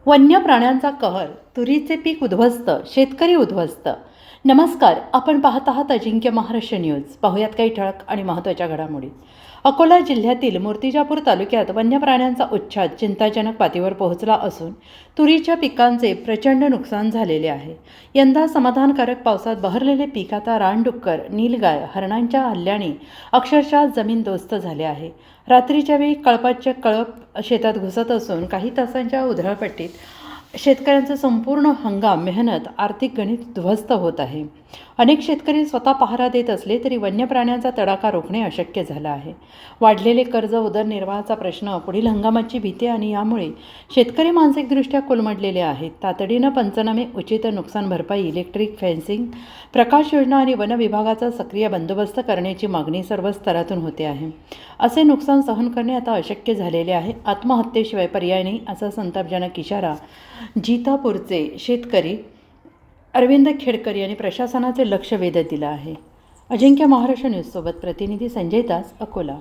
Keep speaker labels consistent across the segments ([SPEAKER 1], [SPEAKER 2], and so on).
[SPEAKER 1] वन्य प्राण्यांचा कहर, तुरीचे पीक उद्ध्वस्त, शेतकरी उद्ध्वस्त. नमस्कार, आपण पाहत आहात अजिंक्य महाराष्ट्र न्यूज. पाहुयात काही ठळक आणि महत्त्वाच्या घडामोडी. अकोला जिल्ह्यातील मूर्तिजापूर तालुक्यात वन्य प्राण्यांचा उच्छाद चिंताजनक पातळीवर पोहोचला असून तुरीच्या पिकांचे प्रचंड नुकसान झालेले आहे. यंदा समाधानकारक पावसात बहरलेले पीक आता रानडुक्कर, नीलगाय, हरणांच्या हल्ल्याने अक्षरशः जमीनदोस्त झाले आहे. रात्रीच्या वेळी कळपाचे कळप शेतात घुसत असून काही तासांच्या उधळपट्टीत शेतकऱ्यांचं संपूर्ण हंगाम, मेहनत, आर्थिक गणित ध्वस्त होत आहे. अनेक शेतकरी स्वतः पहारा देत असले तरी वन्य प्राण्यांचा तडाखा रोखणे अशक्य झालं आहे. वाढलेले कर्ज, उदरनिर्वाहाचा प्रश्न, पुढील हंगामाची भीती आणि यामुळे शेतकरी मानसिकदृष्ट्या कोलमडलेले आहेत. तातडीनं पंचनामे, उचित नुकसान भरपाई, इलेक्ट्रिक फेन्सिंग, प्रकाश योजना आणि वन विभागाचा सक्रिय बंदोबस्त करण्याची मागणी सर्व स्तरातून होते आहे. असे नुकसान सहन करणे आता अशक्य झालेले आहे. आत्महत्येशिवाय पर्याय नाही, असा संतापजनक इशारा जितापूरचे शेतकरी अरविंद खेडकर यांनी प्रशासनाचे लक्ष वेधत दिलं आहे. अजिंक्य महाराष्ट्र न्यूजसोबत प्रतिनिधी संजय दास, अकोला.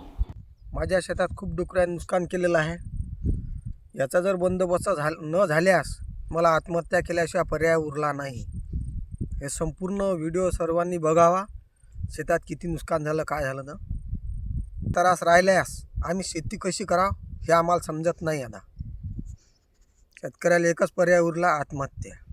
[SPEAKER 2] माझ्या शेतात खूप डुकरांनी नुकसान केलेलं आहे. याचा जर बंदोबस्त न झाल्यास मला आत्महत्या केल्याशिवाय पर्याय उरला नाही. हे संपूर्ण व्हिडिओ सर्वांनी बघावा. शेतात किती नुकसान झालं, काय झालं ना, त्रास राहिल्यास आम्ही शेती कशी करावं हे आम्हाला समजत नाही. आता शेतकऱ्याला एकच पर्याय उरला, आत्महत्या.